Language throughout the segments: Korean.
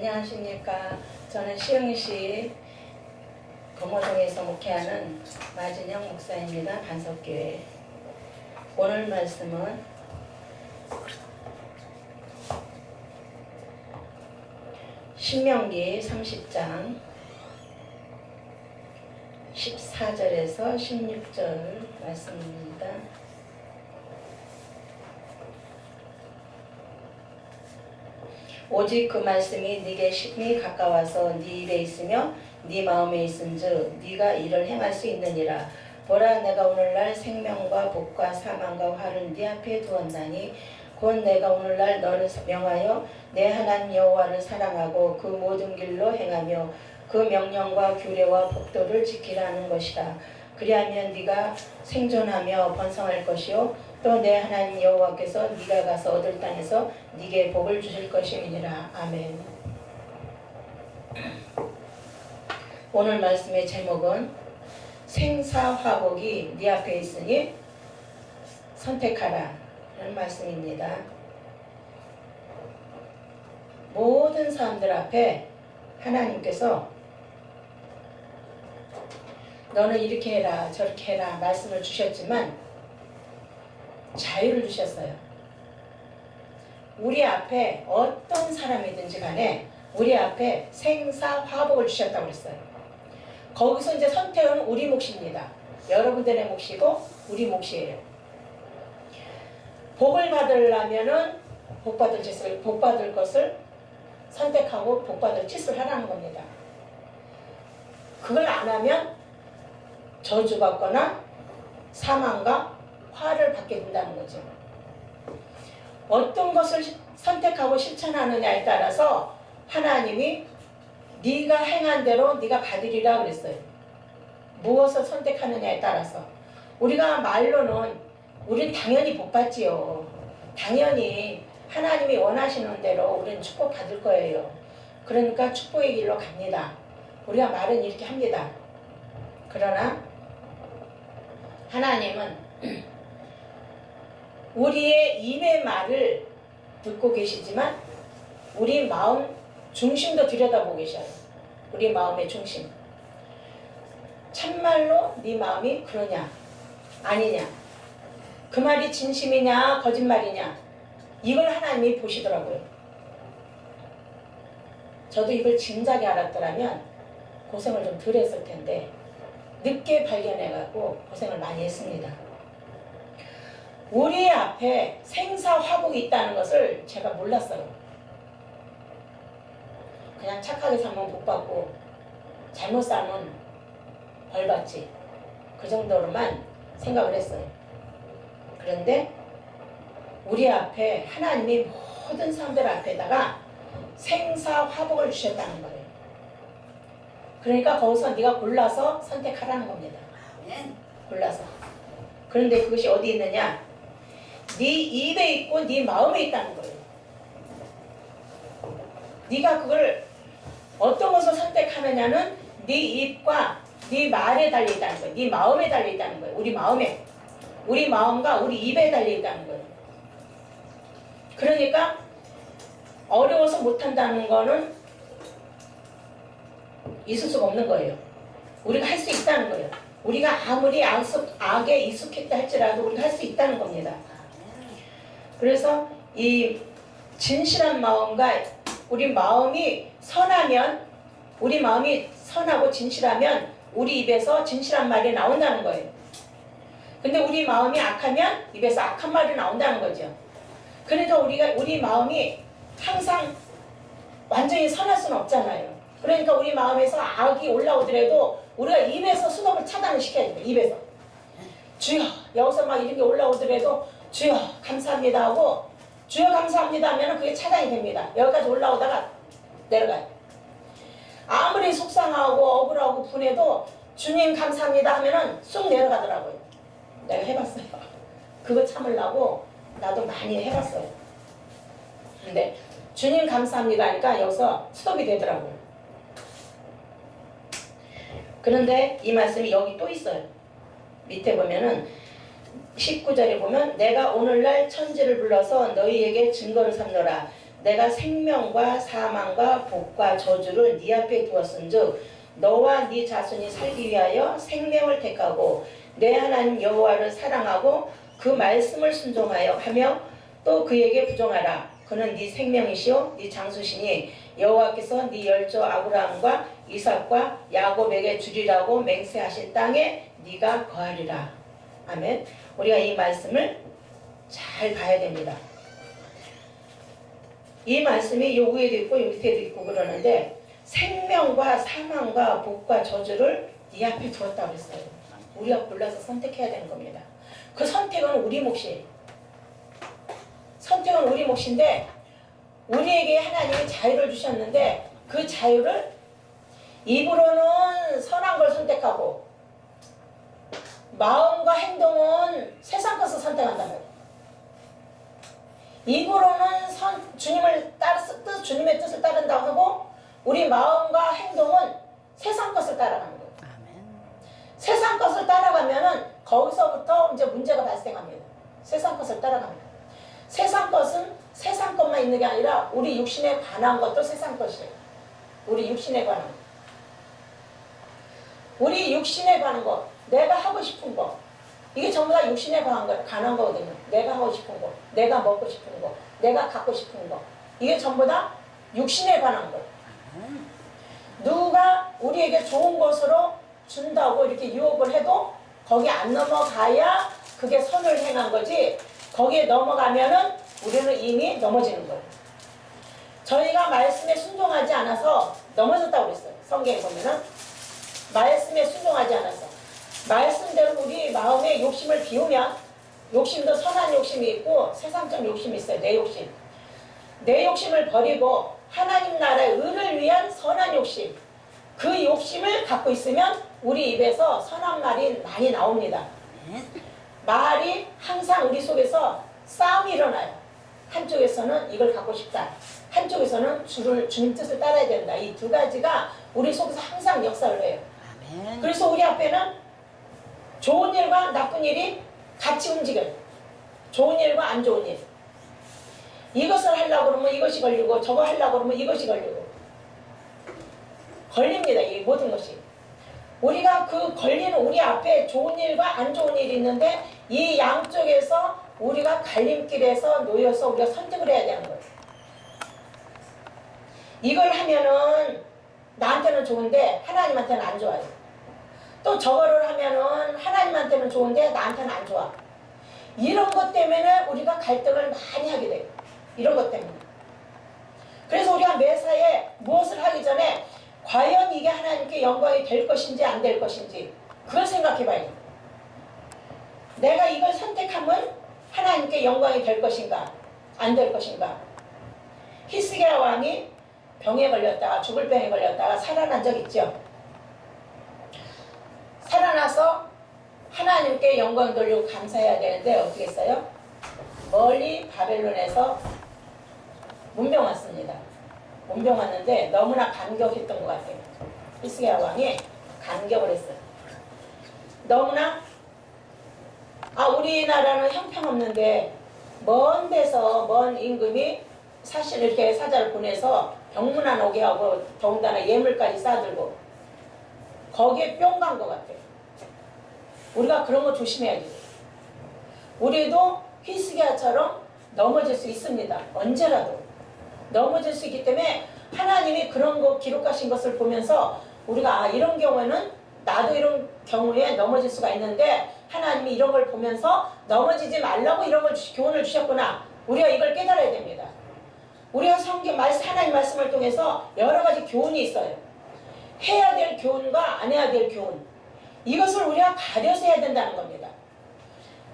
안녕하십니까. 저는 시흥시 금호동에서 목회하는 마진영 목사입니다. 반석교회. 오늘 말씀은 신명기 30장 14절에서 16절 말씀입니다. 오직 그 말씀이 네게 심히 가까워서 네 입에 있으며 네 마음에 있은즉 네가 이를 행할 수 있느니라. 보라, 내가 오늘날 생명과 복과 사망과 화를 네 앞에 두었나니 곧 내가 오늘날 너를 명하여 내 하나님 여호와를 사랑하고 그 모든 길로 행하며 그 명령과 규례와 법도를 지키라는 것이라. 그리하면 네가 생존하며 번성할 것이요 또 내 하나님 여호와께서 네가 가서 얻을 땅에서 네게 복을 주실 것임이니라. 아멘. 오늘 말씀의 제목은 생사화복이 네 앞에 있으니 선택하라 라는 말씀입니다. 모든 사람들 앞에 하나님께서 너는 이렇게 해라 저렇게 해라 말씀을 주셨지만 자유를 주셨어요. 우리 앞에 어떤 사람이든지 간에 우리 앞에 생사화복을 주셨다고 그랬어요. 거기서 이제 선택은 우리 몫입니다. 여러분들의 몫이고 우리 몫이에요. 복을 받으려면은 복 받을 것을 선택하고 복 받을 짓을 하라는 겁니다. 그걸 안 하면 저주받거나 사망과 화를 받게 된다는 거죠. 어떤 것을 선택하고 실천하느냐에 따라서 하나님이 네가 행한 대로 네가 받으리라 그랬어요. 무엇을 선택하느냐에 따라서. 우리가 말로는 우린 당연히 복 받지요. 당연히 하나님이 원하시는 대로 우리는 축복 받을 거예요. 그러니까 축복의 길로 갑니다. 우리가 말은 이렇게 합니다. 그러나 하나님은 우리의 입의 말을 듣고 계시지만 우리 마음 중심도 들여다보고 계셔요. 우리 마음의 중심. 참말로 네 마음이 그러냐 아니냐, 그 말이 진심이냐 거짓말이냐, 이걸 하나님이 보시더라고요. 저도 이걸 진작에 알았더라면 고생을 좀 덜 했을 텐데 늦게 발견해갖고 고생을 많이 했습니다. 우리 앞에 생사화복이 있다는 것을 제가 몰랐어요. 그냥 착하게 살면 복 받고 잘못 살면 벌 받지, 그 정도로만 생각을 했어요. 그런데 우리 앞에 하나님이 모든 사람들 앞에다가 생사화복을 주셨다는 거예요. 그러니까 거기서 네가 골라서 선택하라는 겁니다. 골라서. 그런데 그것이 어디 있느냐? 네 입에 있고 네 마음에 있다는 거예요. 네가 그걸 어떤 것을 선택하느냐는 네 입과 네 말에 달려있다는 거예요. 네 마음에 달려있다는 거예요. 우리 마음에. 우리 마음과 우리 입에 달려있다는 거예요. 그러니까 어려워서 못한다는 거는 있을 수가 없는 거예요. 우리가 할 수 있다는 거예요. 우리가 아무리 악에 익숙했다 할지라도 우리가 할 수 있다는 겁니다. 그래서 이 진실한 마음과 우리 마음이 선하면, 우리 마음이 선하고 진실하면 우리 입에서 진실한 말이 나온다는 거예요. 근데 우리 마음이 악하면 입에서 악한 말이 나온다는 거죠. 그러니까 우리 마음이 항상 완전히 선할 수는 없잖아요. 그러니까 우리 마음에서 악이 올라오더라도 우리가 입에서 수동을 차단을 시켜야 돼요. 입에서. 주여, 여기서 막 이런 게 올라오더라도 주여 감사합니다 하고 주여 감사합니다 하면 그게 차단이 됩니다. 여기까지 올라오다가 내려가요. 아무리 속상하고 억울하고 분해도 주님 감사합니다 하면은 쑥 내려가더라고요. 내가 해봤어요. 그거 참으려고 나도 많이 해봤어요. 근데 주님 감사합니다 하니까 여기서 스톱이 되더라고요. 그런데 이 말씀이 여기 또 있어요. 밑에 보면은 19절에 보면 내가 오늘날 천지를 불러서 너희에게 증거를 삼노라. 내가 생명과 사망과 복과 저주를 네 앞에 두었은즉 너와 네 자손이 살기 위하여 생명을 택하고 내 하나님 여호와를 사랑하고 그 말씀을 순종하여 하며 또 그에게 부정하라. 그는 네 생명이시오 네 장수시니 여호와께서 네 열조 아브라함과 이삭과 야곱에게 주리라고 맹세하신 땅에 네가 거하리라. 아멘. 우리가 이 말씀을 잘 봐야 됩니다. 이 말씀이 요 위에도 있고 요 밑에도 있고 그러는데 생명과 사망과 복과 저주를 네 앞에 두었다고 했어요. 우리가 골라서 선택해야 되는 겁니다. 그 선택은 우리 몫이에요. 선택은 우리 몫인데 우리에게 하나님이 자유를 주셨는데 그 자유를 입으로는 선한 걸 선택하고 마음과 행동은 세상 것을 선택한단 말이에요. 입으로는 주님의 뜻을 따른다고 하고 우리 마음과 행동은 세상 것을 따라가는 거예요. 아멘. 세상 것을 따라가면은 거기서부터 이제 문제가 발생합니다. 세상 것을 따라갑니다. 세상 것은 세상 것만 있는 게 아니라 우리 육신에 관한 것도 세상 것이에요. 우리 육신에 관한 것. 우리 육신에 관한 것, 내가 하고 싶은 것, 이게 전부 다 육신에 관한 거거든요. 내가 하고 싶은 거, 내가 먹고 싶은 거, 내가 갖고 싶은 거, 이게 전부 다 육신에 관한 거. 누가 우리에게 좋은 것으로 준다고 이렇게 유혹을 해도 거기 안 넘어가야 그게 선을 행한 거지, 거기에 넘어가면은 우리는 이미 넘어지는 거예요. 저희가 말씀에 순종하지 않아서 넘어졌다고 그랬어요. 성경에 보면은 말씀에 순종하지 않아서 말씀대로 우리 마음에 욕심을 비우면, 욕심도 선한 욕심이 있고 세상적 욕심이 있어요. 내 욕심. 내 욕심을 버리고 하나님 나라의 의를 위한 선한 욕심, 그 욕심을 갖고 있으면 우리 입에서 선한 말이 많이 나옵니다. 말이 항상 우리 속에서 싸움이 일어나요. 한쪽에서는 이걸 갖고 싶다, 한쪽에서는 주님 뜻을 따라야 된다. 이 두 가지가 우리 속에서 항상 역사를 해요. 그래서 우리 앞에는 좋은 일과 나쁜 일이 같이 움직여요. 좋은 일과 안 좋은 일. 이것을 하려고 그러면 이것이 걸리고 저거 하려고 그러면 이것이 걸리고 걸립니다. 이 모든 것이. 우리가 그 걸리는 우리 앞에 좋은 일과 안 좋은 일이 있는데 이 양쪽에서 우리가 갈림길에서 놓여서 우리가 선택을 해야 되는 거예요. 이걸 하면은 나한테는 좋은데 하나님한테는 안 좋아요. 또 저거를 하면은 하나님한테는 좋은데 나한테는 안 좋아. 이런 것 때문에 우리가 갈등을 많이 하게 돼요. 이런 것 때문에. 그래서 우리가 매사에 무엇을 하기 전에 과연 이게 하나님께 영광이 될 것인지 안 될 것인지 그걸 생각해 봐야죠. 내가 이걸 선택하면 하나님께 영광이 될 것인가 안 될 것인가. 히스기야 왕이 병에 걸렸다가, 죽을 병에 걸렸다가 살아난 적 있죠. 살아나서 하나님께 영광 돌리고 감사해야 되는데 어떻게 했어요? 멀리 바벨론에서 문병 왔습니다. 문병 왔는데 너무나 감격했던 것 같아요. 히스기야 왕이 감격을 했어요. 너무나 우리나라는 형편없는데 먼 데서 먼 임금이 사실 이렇게 사자를 보내서 병문안 오게 하고 더군다나 예물까지 싸들고 거기에 뿅 간 것 같아요. 우리가 그런 거 조심해야지. 우리도 히스기야처럼 넘어질 수 있습니다. 언제라도 넘어질 수 있기 때문에 하나님이 그런 거 기록하신 것을 보면서 우리가 이런 경우에는 나도 이런 경우에 넘어질 수가 있는데 하나님이 이런 걸 보면서 넘어지지 말라고 이런 걸 교훈을 주셨구나. 우리가 이걸 깨달아야 됩니다. 우리가 성경 하나님 말씀을 통해서 여러 가지 교훈이 있어요. 해야 될 교훈과 안 해야 될 교훈. 이것을 우리가 가려서 해야 된다는 겁니다.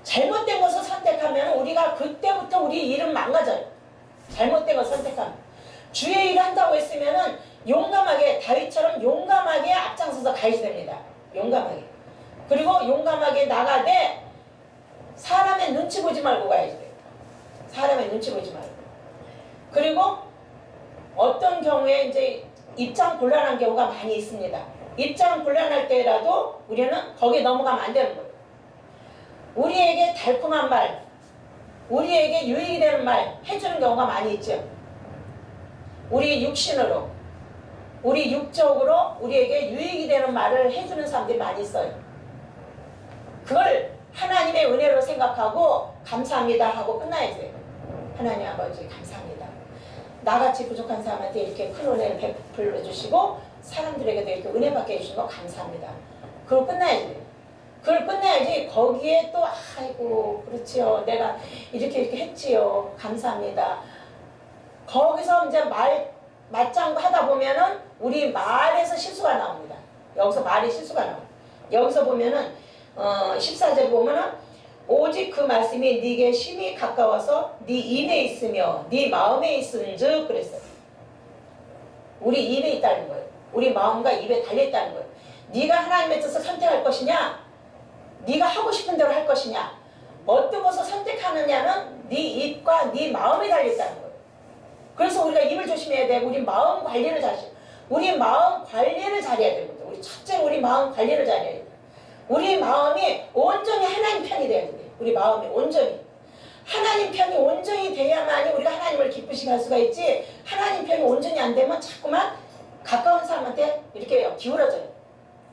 잘못된 것을 선택하면 우리가 그때부터 우리 일은 망가져요. 잘못된 것을 선택하면. 주의 일을 한다고 했으면은 용감하게, 다윗처럼 용감하게 앞장서서 가야지 됩니다. 용감하게. 그리고 용감하게 나가되 사람의 눈치 보지 말고 가야지 돼요. 사람의 눈치 보지 말고. 그리고 어떤 경우에 이제 입장 곤란한 경우가 많이 있습니다. 입장 곤란할 때라도 우리는 거기에 넘어가면 안 되는 거예요. 우리에게 달콤한 말, 우리에게 유익이 되는 말 해주는 경우가 많이 있죠. 우리 육신으로, 우리 육적으로 우리에게 유익이 되는 말을 해주는 사람들이 많이 있어요. 그걸 하나님의 은혜로 생각하고 감사합니다 하고 끝나야 돼요. 하나님 아버지 감사합니다. 나같이 부족한 사람한테 이렇게 큰 은혜를 베풀어 주시고 사람들에게도 이렇게 은혜 받게 해주신 거 감사합니다. 그걸 끝나야지. 그걸 끝내야지. 거기에 또 아이고 그렇지요. 내가 이렇게 했지요. 감사합니다. 거기서 이제 맞장구 하다 보면은 우리 말에서 실수가 나옵니다. 여기서 말이 실수가 나옵니다. 여기서 보면은 14절에 보면은 오직 그 말씀이 네게 심히 가까워서 네 입에 있으며 네 마음에 있은즉 그랬어요. 우리 입에 있다는 거예요. 우리 마음과 입에 달려있다는 거예요. 네가 하나님의 뜻을 선택할 것이냐, 네가 하고 싶은 대로 할 것이냐, 어떤 것을 선택하느냐는 네 입과 네 마음에 달려있다는 거예요. 그래서 우리가 입을 조심해야 되고 우리 마음 관리를 우리 마음 관리를 잘해야 되거든요. 우리 첫째로 우리 마음 관리를 잘해야 돼요. 우리 마음이 온전히 하나님 편이 돼야 돼요. 우리 마음이 온전히 하나님 편이 온전히 돼야만이 우리가 하나님을 기쁘시게 할 수가 있지, 하나님 편이 온전히 안 되면 자꾸만 가까운 사람한테 이렇게 기울어져요.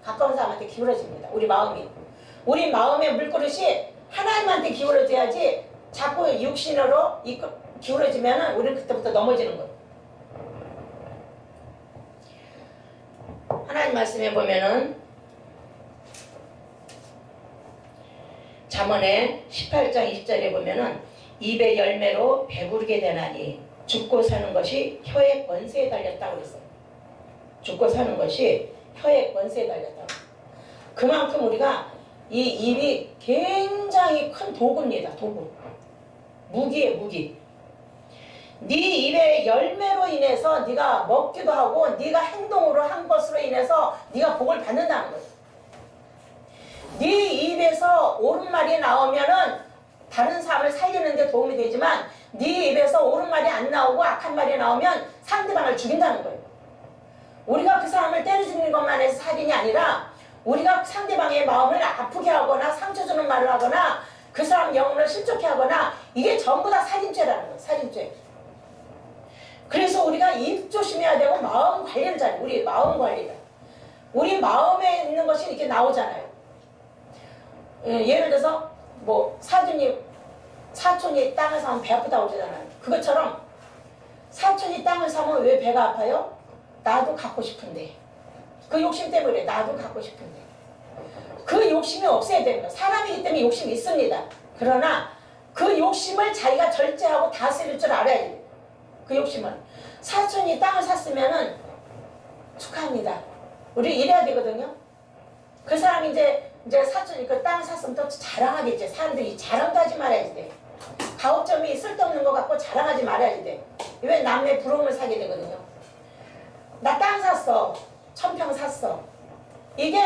가까운 사람한테 기울어집니다. 우리 마음이. 우리 마음의 물그릇이 하나님한테 기울어져야지 자꾸 육신으로 기울어지면 우리는 그때부터 넘어지는 거예요. 하나님 말씀에 보면은 잠언의 18장 20절에 보면은 입의 열매로 배부르게 되나니 죽고 사는 것이 혀의 권세에 달렸다고 그랬어요. 죽고 사는 것이 혀의 권세에 달렸다고. 그만큼 우리가 이 입이 굉장히 큰 도구입니다. 도구. 무기예요, 무기. 네 입의 열매로 인해서 네가 먹기도 하고 네가 행동으로 한 것으로 인해서 네가 복을 받는다는 거예요. 네 입에서 옳은 말이 나오면은 다른 사람을 살리는 데 도움이 되지만 네 입에서 옳은 말이 안 나오고 악한 말이 나오면 상대방을 죽인다는 거예요. 우리가 그 사람을 때려 죽이는 것만 해서 살인이 아니라 우리가 상대방의 마음을 아프게 하거나 상처 주는 말을 하거나 그 사람 영혼을 실족해 하거나 이게 전부 다 살인죄라는 거예요. 살인죄. 그래서 우리가 입 조심해야 되고 마음 관리를 잘해요. 우리 마음 관리를. 우리 마음에 있는 것이 이렇게 나오잖아요. 예를 들어서 뭐 사촌이 땅을 사면 배 아프다고 그러잖아요. 그것처럼 사촌이 땅을 사면 왜 배가 아파요? 나도 갖고 싶은데. 그 욕심 때문에 나도 갖고 싶은데. 그 욕심이 없어야 되는 거예요. 사람이기 때문에 욕심이 있습니다. 그러나 그 욕심을 자기가 절제하고 다스릴 줄 알아야 돼요. 그 욕심을. 사촌이 땅을 샀으면은 축하합니다. 우리 이래야 되거든요. 그 사람이 이제 사촌이 그 땅을 샀으면 또 자랑하겠지. 사람들이 자랑도 하지 말아야지 돼. 가업점이 쓸데없는 거 갖고 자랑하지 말아야지 돼. 왜 남의 부러움을 사게 되거든요. 나 땅 샀어. 1000평 샀어. 이게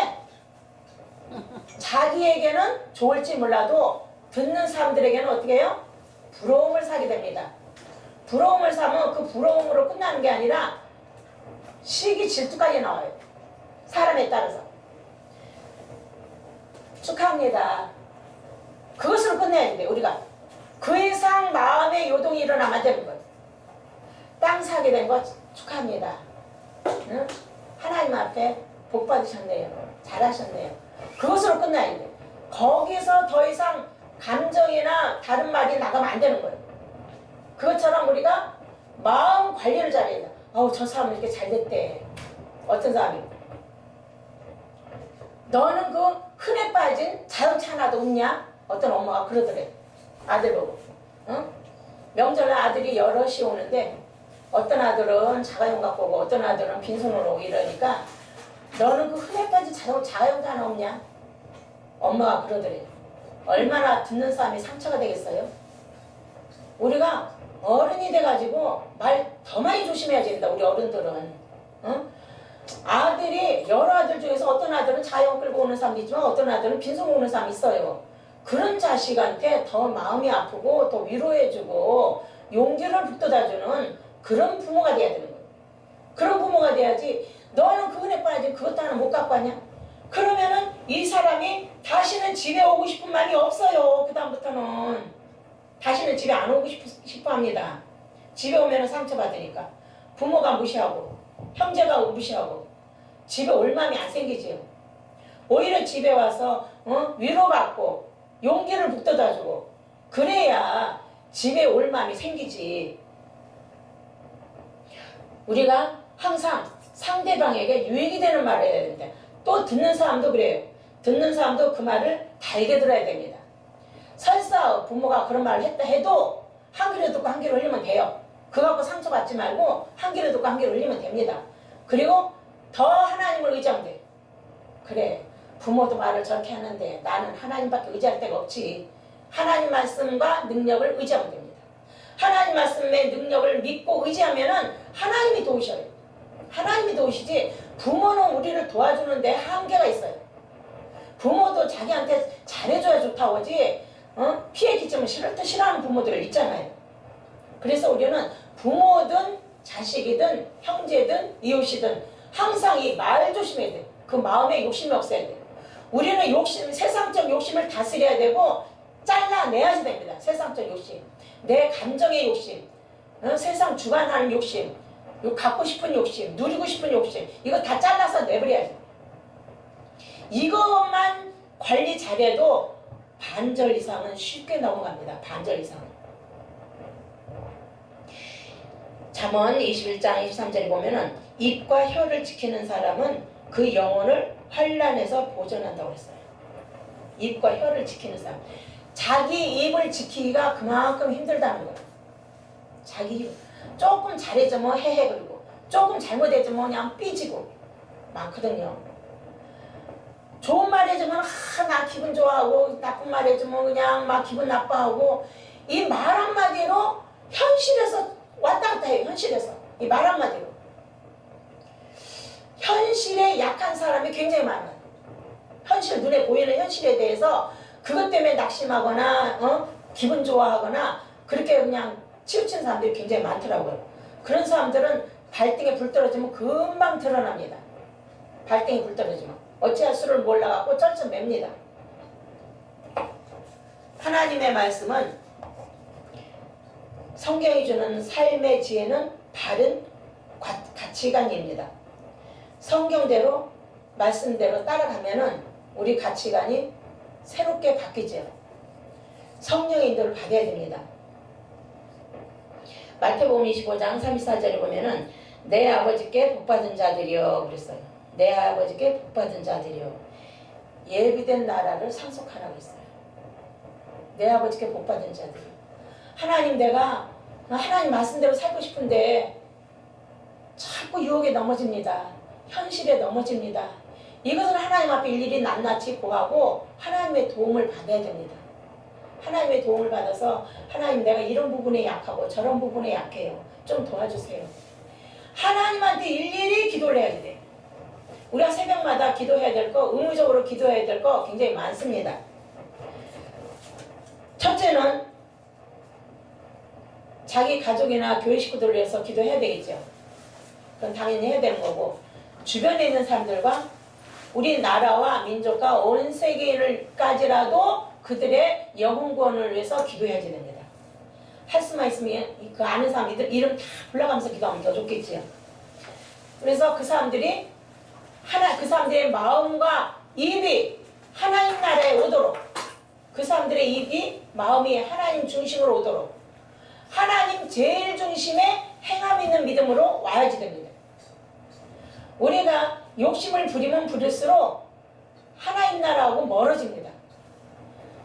자기에게는 좋을지 몰라도 듣는 사람들에게는 어떻게 해요? 부러움을 사게 됩니다. 부러움을 사면 그 부러움으로 끝나는 게 아니라 시기 질투까지 나와요. 사람에 따라서. 축하합니다. 그것으로 끝내야 돼요. 우리가 그 이상 마음의 요동이 일어나면 안 되는 거예요. 땅 사게 된 거 축하합니다. 응? 하나님 앞에 복 받으셨네요. 잘하셨네요. 그것으로 끝나야 돼요. 거기서 더 이상 감정이나 다른 말이 나가면 안 되는 거예요. 그것처럼 우리가 마음 관리를 잘해야 돼요. 저 사람은 이렇게 잘 됐대. 어떤 사람이 너는 그 흔해 빠진 자동차 하나도 없냐? 어떤 엄마가 그러더래. 아들 보고. 응? 명절에 아들이 여럿이 오는데 어떤 아들은 자가용 갖고 오고 어떤 아들은 빈손으로 오고 이러니까 너는 그 흔해 빠진 자가용도 하나 없냐? 엄마가 그러더래. 얼마나 듣는 사람이 상처가 되겠어요? 우리가 어른이 돼가지고 말 더 많이 조심해야 됩니다. 우리 어른들은. 응? 아들이 여러 아들 중에서 어떤 아들은 자영 끌고 오는 사람도 있지만 어떤 아들은 빈손 오는 사람이 있어요. 그런 자식한테 더 마음이 아프고 더 위로해주고 용기를 북돋아주는 그런 부모가 돼야 되는 거예요. 그런 부모가 돼야지 너는 그 은혜 빠진 그것도 하나 못 갖고 왔냐? 그러면은 이 사람이 다시는 집에 오고 싶은 마음이 없어요. 그 다음부터는 다시는 집에 안 오고 싶어 합니다. 집에 오면은 상처받으니까. 부모가 무시하고 형제가 무시하고 집에 올 마음이 안 생기지요. 오히려 집에 와서 위로받고 용기를 북돋아주고 그래야 집에 올 마음이 생기지. 우리가 항상 상대방에게 유익이 되는 말을 해야 되는데 또 듣는 사람도 그래요. 듣는 사람도 그 말을 달게 들어야 됩니다. 설사 부모가 그런 말을 했다 해도 한 귀로 듣고 한 귀로 흘리면 돼요. 그거 갖고 상처받지 말고 한 귀로 듣고 한 귀로 흘리면 됩니다. 그리고 더 하나님을 의지하면 돼요. 그래, 부모도 말을 저렇게 하는데 나는 하나님밖에 의지할 데가 없지. 하나님 말씀과 능력을 의지하면 됩니다. 하나님 말씀의 능력을 믿고 의지하면은 하나님이 도우셔요. 하나님이 도우시지 부모는 우리를 도와주는데 한계가 있어요. 부모도 자기한테 잘해줘야 좋다고 하지 피해 끼치면 싫어하는 부모들 있잖아요. 그래서 우리는 부모든 자식이든 형제든 이웃이든 항상 이 말 조심해야 돼요. 그 마음에 욕심이 없어야 돼요. 우리는 세상적 욕심을 다스려야 되고 잘라내야지 됩니다. 세상적 욕심, 내 감정의 욕심, 세상 주관하는 욕심, 갖고 싶은 욕심, 누리고 싶은 욕심, 이거 다 잘라서 내버려야지. 이것만 관리 잘해도 반절 이상은 쉽게 넘어갑니다. 반절 이상은. 잠언 21장 23절에 보면은 입과 혀를 지키는 사람은 그 영혼을 환난에서 보존한다고 했어요. 입과 혀를 지키는 사람. 자기 입을 지키기가 그만큼 힘들다는 거예요. 자기 입. 조금 잘해주면 헤헤거리고 조금 잘못해주면 그냥 삐지고 많거든요. 좋은 말 해주면 나 기분 좋아하고 나쁜 말 해주면 그냥 막 기분 나빠하고 이 말 한마디로 현실에서 왔다 갔다 해요. 현실에서 이 말 한마디로 현실에 약한 사람이 굉장히 많아요. 현실, 눈에 보이는 현실에 대해서 그것 때문에 낙심하거나 기분 좋아하거나 그렇게 그냥 치우친 사람들이 굉장히 많더라고요. 그런 사람들은 발등에 불 떨어지면 금방 드러납니다. 발등에 불 떨어지면 어찌할 수를 몰라갖고 쩔쩔맵니다. 하나님의 말씀은 성경이 주는 삶의 지혜는 바른 가치관입니다. 성경대로 말씀대로 따라가면은 우리 가치관이 새롭게 바뀌죠. 성령의 인도를 받아야 됩니다. 마태복음 25장 34절에 보면은 내 아버지께 복받은 자들이여 그랬어요. 내 아버지께 복받은 자들이여 예비된 나라를 상속하라고 했어요. 내 아버지께 복받은 자들이여. 하나님, 내가 하나님 말씀대로 살고 싶은데 자꾸 유혹에 넘어집니다. 현실에 넘어집니다. 이것은 하나님 앞에 일일이 낱낱이 고하고 하나님의 도움을 받아야 됩니다. 하나님의 도움을 받아서 하나님, 내가 이런 부분에 약하고 저런 부분에 약해요. 좀 도와주세요. 하나님한테 일일이 기도를 해야 돼요. 우리가 새벽마다 기도해야 될 거, 의무적으로 기도해야 될 거 굉장히 많습니다. 첫째는 자기 가족이나 교회 식구들을 위해서 기도해야 되겠죠. 그건 당연히 해야 되는 거고, 주변에 있는 사람들과 우리 나라와 민족과 온 세계인을까지라도 그들의 영혼 구원을 위해서 기도해야지 됩니다. 할 수만 있으면 그 아는 사람들 이름 다 불러가면서 기도하면 더 좋겠지요. 그래서 그 사람들의 마음과 입이 하나님 나라에 오도록, 그 사람들의 입이 마음이 하나님 중심으로 오도록 하나님 제일 중심에 행함 있는 믿음으로 와야지 됩니다. 우리가 욕심을 부리면 부릴수록 하나님 나라하고 멀어집니다.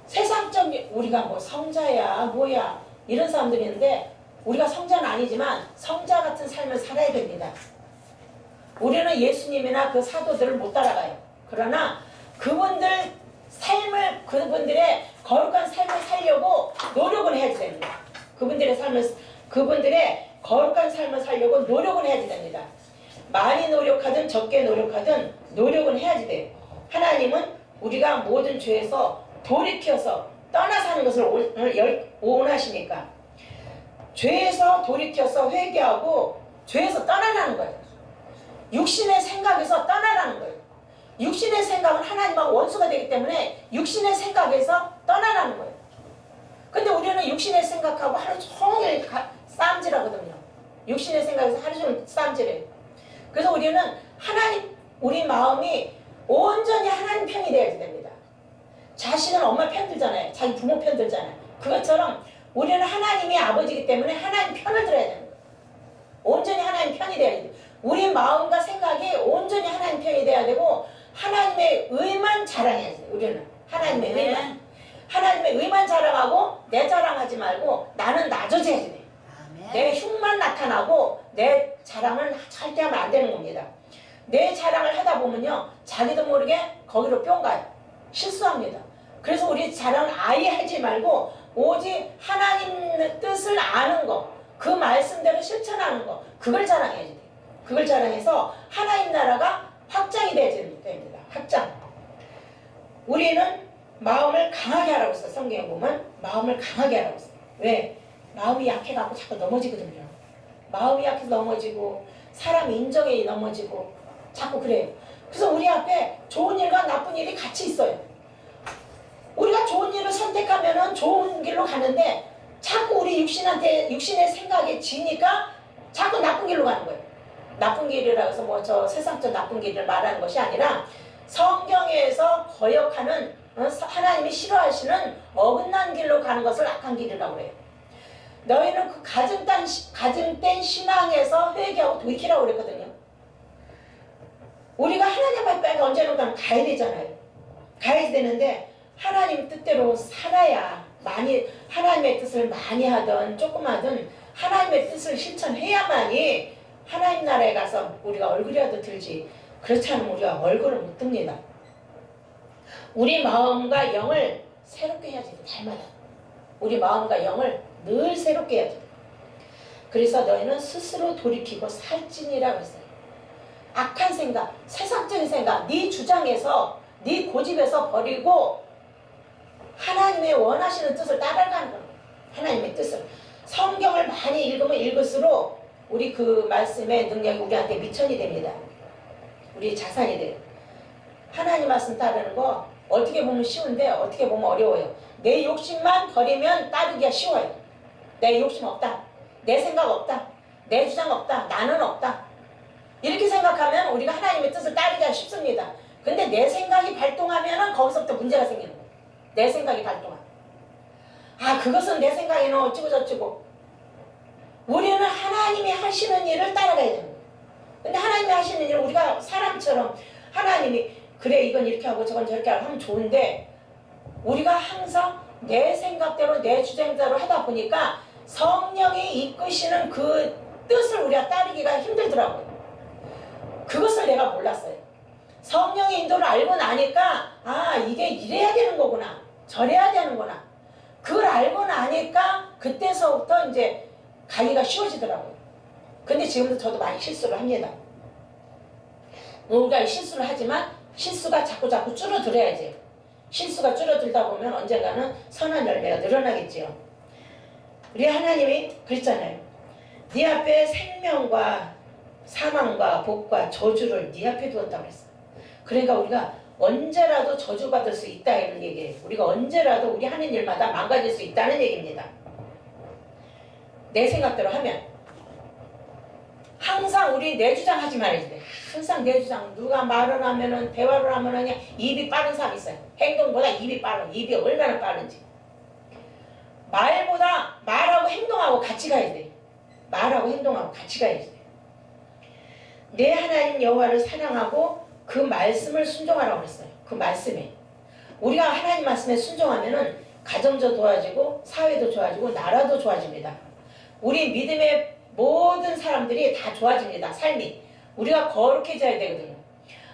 세상적, 우리가 뭐 성자야 뭐야 이런 사람들이 있는데 우리가 성자는 아니지만 성자 같은 삶을 살아야 됩니다. 우리는 예수님이나 그 사도들을 못 따라가요. 그러나 그분들의 거룩한 삶을 살려고 노력을 해야지 됩니다. 그분들의 거룩한 삶을 살려고 노력을 해야지 됩니다. 많이 노력하든 적게 노력하든 노력은 해야지 돼요. 하나님은 우리가 모든 죄에서 돌이켜서 떠나 사는 것을 원하시니까 죄에서 돌이켜서 회개하고 죄에서 떠나라는 거예요. 육신의 생각에서 떠나라는 거예요. 육신의 생각은 하나님하고 원수가 되기 때문에 육신의 생각에서 떠나라는 거예요. 근데 우리는 육신의 생각하고 하루 종일 싸움질하거든요. 육신의 생각에서 하루 종일 싸움질해요. 그래서 우리는 하나님, 우리 마음이 온전히 하나님 편이 되어야 됩니다. 자식은 엄마 편 들잖아요. 자기 부모 편 들잖아요. 그것처럼 우리는 하나님이 아버지이기 때문에 하나님 편을 들어야 되는 거예요. 온전히 하나님 편이 돼야 돼요. 우리 마음과 생각이 온전히 하나님 편이 돼야 되고 하나님의 의만 자랑해야 돼요. 우리는 하나님의 의만. 하나님의 의만 자랑하고 내 자랑하지 말고 나는 낮아져야 돼. 내 흉만 나타나고 내 자랑을 절대 하면 안 되는 겁니다. 내 자랑을 하다 보면요, 자기도 모르게 거기로 뿅 가요. 실수합니다. 그래서 우리 자랑을 아예 하지 말고 오직 하나님의 뜻을 아는 거, 그 말씀대로 실천하는 거, 그걸 자랑해야지 돼요. 그걸 자랑해서 하나님 나라가 확장이 돼야 됩니다. 확장. 우리는 마음을 강하게 하라고 했어요. 성경에 보면 마음을 강하게 하라고 했어요. 왜? 마음이 약해갖고 자꾸 넘어지거든요. 마음이 약해서 넘어지고 사람 인정에 넘어지고 자꾸 그래요. 그래서 우리 앞에 좋은 일과 나쁜 일이 같이 있어요. 우리가 좋은 일을 선택하면 좋은 길로 가는데 자꾸 우리 육신의 생각에 지니까 자꾸 나쁜 길로 가는 거예요. 나쁜 길이라고 해서 뭐 저 세상적 나쁜 길을 말하는 것이 아니라 성경에서 거역하는 하나님이 싫어하시는 어긋난 길로 가는 것을 악한 길이라고 해요. 너희는 그 가증된 신앙에서 회개하고 돌이키라고 그랬거든요. 우리가 하나님 앞에 언제나 가야 되잖아요. 가야 되는데 하나님 뜻대로 살아야 많이 하나님의 뜻을 많이 하든 조금 하든 하나님의 뜻을 실천해야만이 하나님 나라에 가서 우리가 얼굴이라도 들지 그렇지 않으면 우리가 얼굴을 못 듭니다. 우리 마음과 영을 새롭게 해야지 날마다. 우리 마음과 영을 늘 새롭게 해야지. 그래서 너희는 스스로 돌이키고 살찌니라고 했어요. 악한 생각, 세상적인 생각, 네 주장에서 네 고집에서 버리고 하나님의 원하시는 뜻을 따라가는 거예요. 하나님의 뜻을. 성경을 많이 읽으면 읽을수록 우리 그 말씀의 능력이 우리한테 미천이 됩니다. 우리 자산이 돼요. 하나님 말씀 따르는 거 어떻게 보면 쉬운데 어떻게 보면 어려워요. 내 욕심만 버리면 따르기가 쉬워요. 내 욕심 없다. 내 생각 없다. 내 주장 없다. 나는 없다. 이렇게 생각하면 우리가 하나님의 뜻을 따르기가 쉽습니다. 근데 내 생각이 발동하면 거기서부터 문제가 생기는 거예요. 내 생각이 발동하면. 아, 그것은 내 생각에는 어찌고 저찌고. 우리는 하나님이 하시는 일을 따라가야 됩니다. 근데 하나님이 하시는 일을 우리가 사람처럼 하나님이 그래 이건 이렇게 하고 저건 저렇게 하고 하면 좋은데 우리가 항상 내 생각대로 내 주장대로 하다 보니까 성령이 이끄시는 그 뜻을 우리가 따르기가 힘들더라고요. 그것을 내가 몰랐어요. 성령의 인도를 알고 나니까 아 이게 이래야 되는 거구나 저래야 되는구나 그걸 알고 나니까 그때서부터 이제 가기가 쉬워지더라고요. 근데 지금도 저도 많이 실수를 합니다. 우리가 실수를 하지만 실수가 자꾸 줄어들어야지. 실수가 줄어들다 보면 언젠가는 선한 열매가 늘어나겠지요. 우리 하나님이 그랬잖아요. 네 앞에 생명과 사망과 복과 저주를 네 앞에 두었다고 그랬어요. 그러니까 우리가 언제라도 저주받을 수 있다 이런 얘기예요. 우리가 언제라도 우리 하는 일마다 망가질 수 있다는 얘기입니다. 내 생각대로 하면 항상 우리 내 주장 하지 말아야 돼. 항상 내 주장. 누가 말을 하면은 대화를 하면은 그냥 입이 빠른 사람이 있어요. 행동보다 입이 빠른. 입이 얼마나 빠른지. 말보다 말하고 행동하고 같이 가야 돼. 말하고 행동하고 같이 가야 돼. 내 하나님 여호와를 사랑하고 그 말씀을 순종하라고 했어요. 그 말씀에. 우리가 하나님 말씀에 순종하면은 가정도 좋아지고 사회도 좋아지고 나라도 좋아집니다. 우리 믿음의 모든 사람들이 다 좋아집니다. 삶이. 우리가 거룩해져야 되거든요.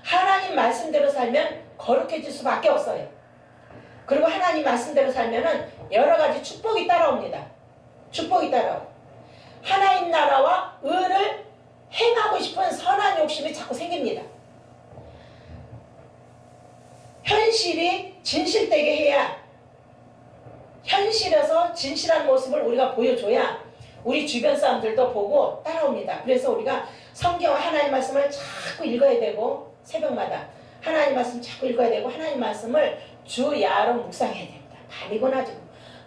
하나님 말씀대로 살면 거룩해질 수밖에 없어요. 그리고 하나님 말씀대로 살면은 여러 가지 축복이 따라옵니다. 축복이 따라와요. 하나님 나라와 의를 행하고 싶은 선한 욕심이 자꾸 생깁니다. 현실이 진실되게 해야 현실에서 진실한 모습을 우리가 보여줘야 우리 주변 사람들도 보고 따라옵니다. 그래서 우리가 성경 하나님 말씀을 자꾸 읽어야 되고 새벽마다 하나님 말씀 자꾸 읽어야 되고 하나님 말씀을 주야로 묵상해야 됩니다.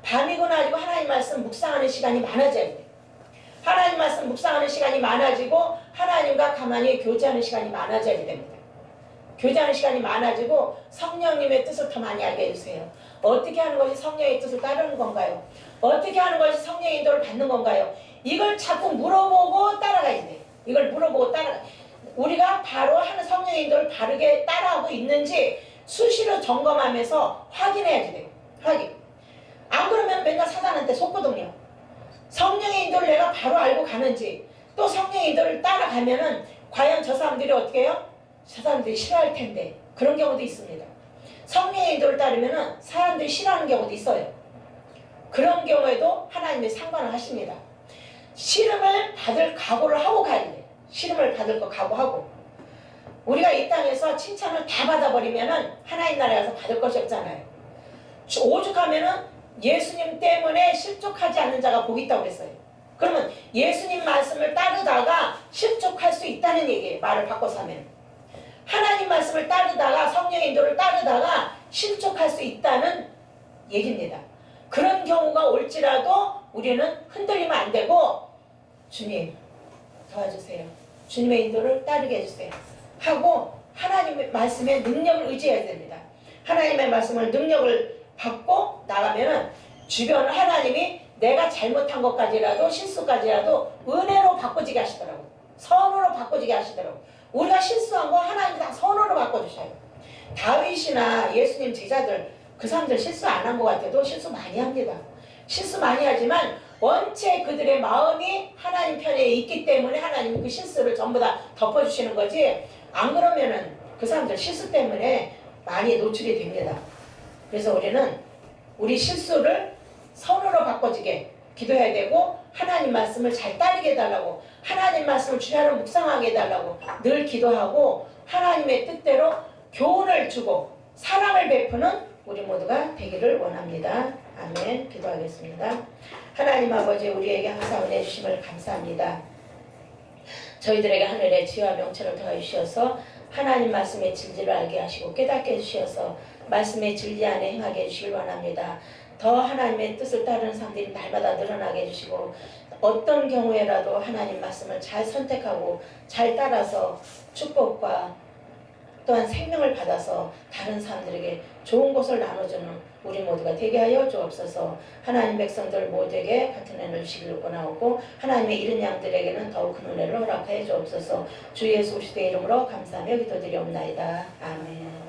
밤이고 낮이고 하나님 말씀 묵상하는 시간이 많아져야 돼요. 하나님 말씀 묵상하는 시간이 많아지고 하나님과 가만히 교제하는 시간이 많아져야 됩니다. 교제하는 시간이 많아지고 성령님의 뜻을 더 많이 알게 해주세요. 어떻게 하는 것이 성령의 뜻을 따르는 건가요? 어떻게 하는 것이 성령의 인도를 받는 건가요? 이걸 자꾸 물어보고 따라가야 돼요. 이걸 물어보고 우리가 바로 하는 성령의 인도를 바르게 따라하고 있는지 수시로 점검하면서 확인해야지 돼요. 확인. 안 그러면 맨날 사단한테 속거든요. 성령의 인도를 내가 바로 알고 가는지 또 성령의 인도를 따라가면은 과연 저 사람들이 어떻게 해요? 저 사람들이 싫어할 텐데 그런 경우도 있습니다. 성령의 인도를 따르면은 사람들이 싫어하는 경우도 있어요. 그런 경우에도 하나님이 상관을 하십니다. 시름을 받을 각오를 하고 가야 돼요. 시름을 받을 거 각오하고. 우리가 이 땅에서 칭찬을 다 받아버리면은 하나님 나라에 가서 받을 것이 없잖아요. 오죽하면은 예수님 때문에 실족하지 않는 자가 복이 있다고 그랬어요. 그러면 예수님 말씀을 따르다가 실족할 수 있다는 얘기예요. 말을 바꿔서 하면. 하나님 말씀을 따르다가 성령의 인도를 따르다가 실족할 수 있다는 얘기입니다. 그런 경우가 올지라도 우리는 흔들리면 안 되고 주님 도와주세요. 주님의 인도를 따르게 해주세요. 하고 하나님의 말씀에 능력을 의지해야 됩니다. 하나님의 말씀을 능력을 받고 나가면은 주변을 하나님이 내가 잘못한 것까지라도 실수까지라도 은혜로 바꿔지게 하시더라고. 선으로 바꿔지게 하시더라고. 우리가 실수한 거 하나님 다 선으로 바꿔주셔요. 다윗이나 예수님 제자들 그 사람들 실수 안 한 것 같아도 실수 많이 합니다. 실수 많이 하지만 원체 그들의 마음이 하나님 편에 있기 때문에 하나님이 그 실수를 전부 다 덮어주시는 거지 안 그러면은 그 사람들 실수 때문에 많이 노출이 됩니다. 그래서 우리는 우리 실수를 선으로 바꿔지게 기도해야 되고 하나님 말씀을 잘 따르게 해달라고 하나님 말씀을 주야로 묵상하게 해달라고 늘 기도하고 하나님의 뜻대로 교훈을 주고 사랑을 베푸는 우리 모두가 되기를 원합니다. 아멘. 기도하겠습니다. 하나님 아버지 우리에게 항상 은혜 주심을 감사합니다. 저희들에게 하늘의 지혜와 명철을 더해 주셔서 하나님 말씀의 진리를 알게 하시고 깨닫게 해주셔서 말씀의 진리 안에 행하게 해주시길 원합니다. 더 하나님의 뜻을 따르는 사람들이 날마다 늘어나게 해주시고 어떤 경우에라도 하나님 말씀을 잘 선택하고 잘 따라서 축복과 또한 생명을 받아서 다른 사람들에게 좋은 것을 나눠주는 우리 모두가 되게 하여 주옵소서. 하나님 백성들 모두에게 같은 은혜를 주시기를 원하고 하나님의 이른 양들에게는 더욱 큰 은혜를 허락하여 주옵소서. 주 예수 그리스도의 이름으로 감사하며 기도드리옵나이다. 아멘.